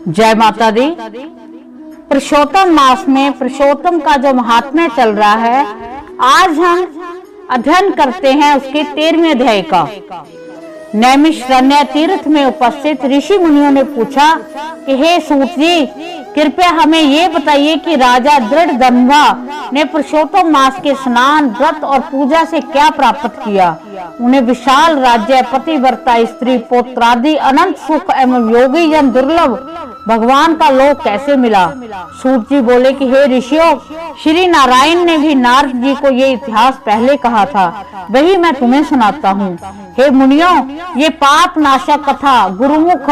जय माता दी। पुरुषोत्तम मास में पुरुषोत्तम का जो महात्म्य चल रहा है, आज हम अध्ययन करते हैं उसके 13वें अध्याय का। नैमिषारण्य तीर्थ में उपस्थित ऋषि मुनियों ने पूछा कि हे सूत जी, कृपया हमें ये बताइए कि राजा दृढ़धन्वा ने पुरुषोत्तम मास के स्नान, व्रत और पूजा से क्या प्राप्त किया। उन्हें विशाल राज्य, पतिव्रता स्त्री, पुत्रादि, अनंत सुख एवं योगी जन दुर्लभ भगवान का लोक कैसे मिला। सूत जी बोले कि हे ऋषियों, श्री नारायण ने भी नारद जी को ये इतिहास पहले कहा था, वही मैं तुम्हें सुनाता हूँ। हे मुनियों, ये पाप नाशक कथा गुरुमुख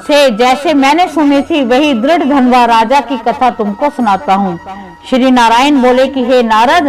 से जैसे मैंने सुनी थी, वही दृढ़धन्वा राजा की कथा तुमको सुनाता हूँ। श्री नारायण बोले कि हे नारद,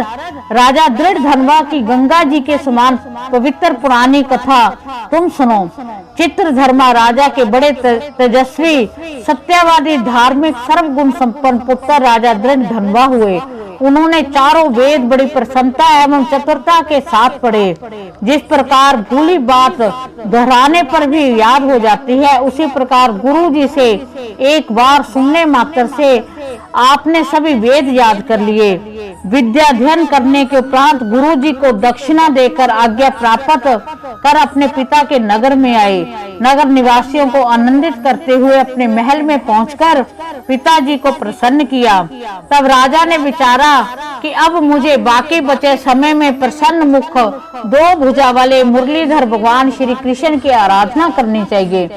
राजा दृढ़धन्वा की गंगा जी के समान पवित्र पुरानी कथा तुम सुनो। चित्रधर्मा राजा के बड़े तेजस्वी, सत्यवादी, धार्मिक, सर्वगुण संपन्न पुत्र राजा दृढ़धन्वा हुए। उन्होंने चारों वेद बड़ी प्रसन्नता एवं चतुरता के साथ पढ़े। जिस प्रकार भूली बात दोहराने पर भी याद हो जाती है, उसी प्रकार गुरु जी से एक बार सुनने मात्र से आपने सभी वेद याद कर लिए। विद्या अध्ययन करने के उपरांत गुरु जी को दक्षिणा देकर आज्ञा प्राप्त कर अपने पिता के नगर में आए। नगर निवासियों को आनंदित करते हुए अपने महल में पहुंचकर पिताजी को प्रसन्न किया। तब राजा ने विचारा कि अब मुझे बाकी बचे समय में प्रसन्न मुख, दो भुजा वाले मुरलीधर भगवान श्री कृष्ण की आराधना करनी चाहिए।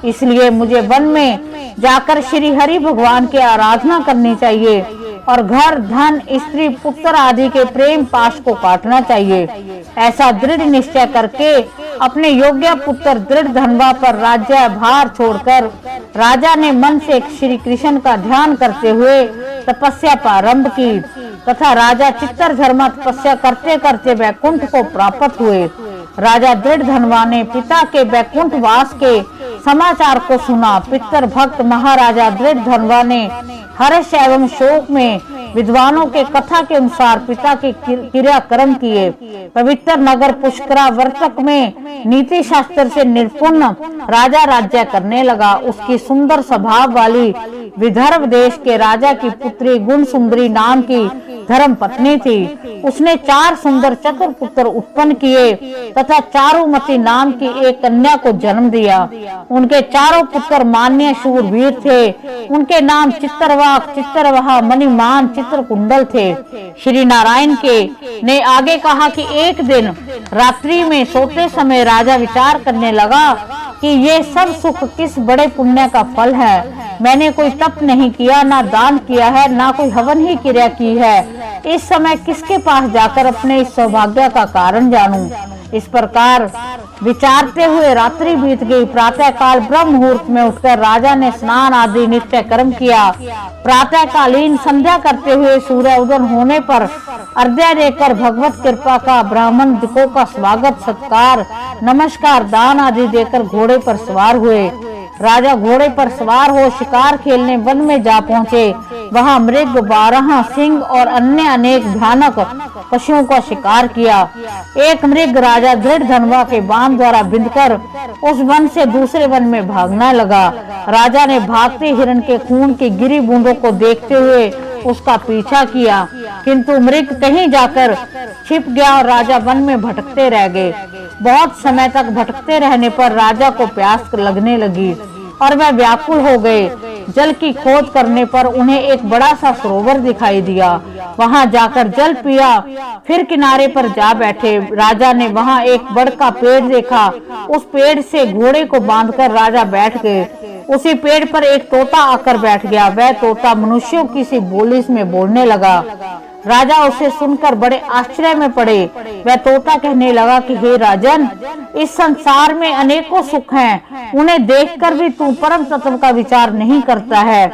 इसलिए मुझे वन में जाकर श्री हरि भगवान की आराधना करनी चाहिए और घर, धन, स्त्री, पुत्र आदि के प्रेम पाश को काटना चाहिए। ऐसा दृढ़ निश्चय करके अपने योग्य पुत्र दृढ़धन्वा पर राज्य भार छोड़कर राजा ने मन से श्री कृष्ण का ध्यान करते हुए तपस्या प्रारंभ की तथा राजा चित्रधर्मा तपस्या करते करते वैकुंठ को प्राप्त हुए। राजा दृढ़धन्वा ने पिता के वैकुंठ वास के समाचार को सुना। पितर भक्त महाराजा दृढ़धन्वा ने हर्ष एवं शोक में विद्वानों के कथा के अनुसार पिता के क्रियाक्रम किए। पवित्र नगर पुष्करा वर्तक में नीति शास्त्र से निपुण राजा राज्य करने लगा। उसकी सुंदर स्वभाव वाली विदर्भ देश के राजा की पुत्री गुण सुंदरी नाम की धर्म पत्नी थी। उसने 4 सुंदर चतुर पुत्र उत्पन्न किए तथा चारुमती नाम की एक कन्या को जन्म दिया। उनके चारों पुत्र मान्य शूरवीर थे। उनके नाम चित्रवाक, चित्रवाह, मणिमान, चित्रकुंडल थे। श्री नारायण के ने आगे कहा कि एक दिन रात्रि में सोते समय राजा विचार करने लगा कि ये सब सुख किस बड़े पुण्य का फल है। मैंने कोई तप नहीं किया, ना दान किया है, ना कोई हवन ही क्रिया की है। इस समय किसके पास जाकर अपने इस सौभाग्य का कारण जानूं। इस प्रकार विचारते हुए रात्रि बीत गई। प्रातः काल ब्रह्म मुहूर्त में उठकर राजा ने स्नान आदि नित्य कर्म किया। प्रातः कालीन संध्या करते हुए सूर्य उदय होने पर अर्घ्य देकर भगवत कृपा का ब्राह्मण दिकों का स्वागत, सत्कार, नमस्कार, दान आदि देकर घोड़े पर सवार हुए। राजा घोड़े पर सवार हो शिकार खेलने वन में जा पहुँचे। वहाँ मृग, बारह, सिंह और अन्य अनेक भयानक पशुओं का शिकार किया। एक मृग राजा दृढ़धन्वा के बाण द्वारा बिंधकर उस वन से दूसरे वन में भागने लगा। राजा ने भागते हिरण के खून की गिरी बूंदों को देखते हुए उसका पीछा किया, किंतु मृग कहीं जाकर छिप गया और राजा वन में भटकते रह गए। बहुत समय तक भटकते रहने पर राजा को प्यास लगने लगी और वह व्याकुल हो गए। जल की खोज करने पर उन्हें एक बड़ा सा सरोवर दिखाई दिया। वहां जाकर जल पिया, फिर किनारे पर जा बैठे। राजा ने वहां एक बड़ का पेड़ देखा। उस पेड़ से घोड़े को बांधकर राजा बैठ गए। उसी पेड़ पर एक तोता आकर बैठ गया। वह तोता मनुष्यों की सी बोली में बोलने लगा। राजा उसे सुनकर बड़े आश्चर्य में पड़े। वह तोता कहने लगा कि हे राजन, इस संसार में अनेकों सुख हैं, उन्हें देखकर भी तू परम तत्व का विचार नहीं करता है,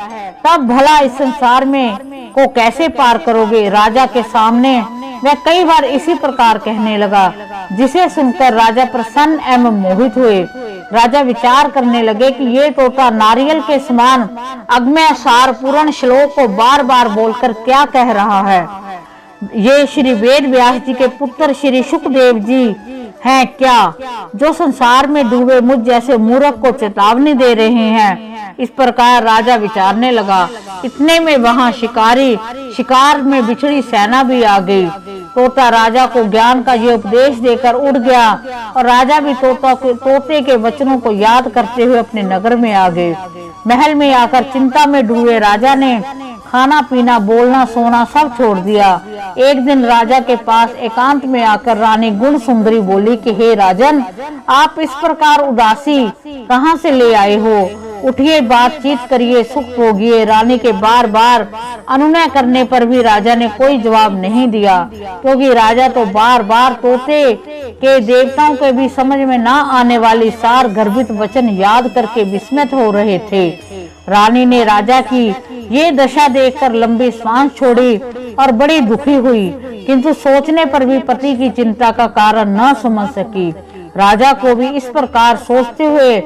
तब भला इस संसार में को कैसे पार करोगे। राजा के सामने वह कई बार इसी प्रकार कहने लगा, जिसे सुनकर राजा प्रसन्न एवं मोहित हुए। राजा विचार करने लगे कि ये तोता नारियल के समान अगम्य सार पूर्ण श्लोक को बार बार बोलकर क्या कह रहा है। ये श्री वेद व्यास जी के पुत्र श्री सुखदेव जी हैं क्या, जो संसार में डूबे मुझ जैसे मूर्ख को चेतावनी दे रहे हैं। इस प्रकार राजा विचारने लगा। इतने में वहां शिकार में बिछड़ी सेना भी आ गई। तोता राजा को ज्ञान का ये उपदेश देकर उड़ गया और राजा भी तोते के वचनों को याद करते हुए अपने नगर में आ गए। महल में आकर चिंता में डूबे राजा ने खाना पीना बोलना सोना सब छोड़ दिया। एक दिन राजा के पास एकांत में आकर रानी गुण सुंदरी बोली कि हे राजन, आप इस प्रकार उदासी कहाँ से ले आए हो? उठिए, बातचीत करिए, सुख भोगिए। रानी के बार बार अनुनय करने पर भी राजा ने कोई जवाब नहीं दिया, क्योंकि राजा तो बार बार तोते के देवताओं के भी समझ में ना आने वाली सार गर्भित वचन याद करके विस्मित हो रहे थे। रानी ने राजा की ये दशा देखकर लंबी सांस छोड़ी और बड़ी दुखी हुई, किंतु सोचने पर भी पति की चिंता का कारण न समझ सकी। राजा को भी इस प्रकार सोचते हुए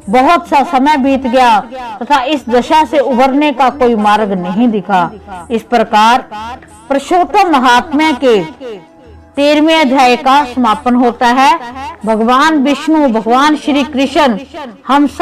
बहुत सा समय बीत गया तथा इस दशा से उभरने का कोई मार्ग नहीं दिखा। इस प्रकार पुरुषोत्तम महात्म्य के 13वें अध्याय का समापन होता है। भगवान विष्णु, भगवान श्री कृष्ण हम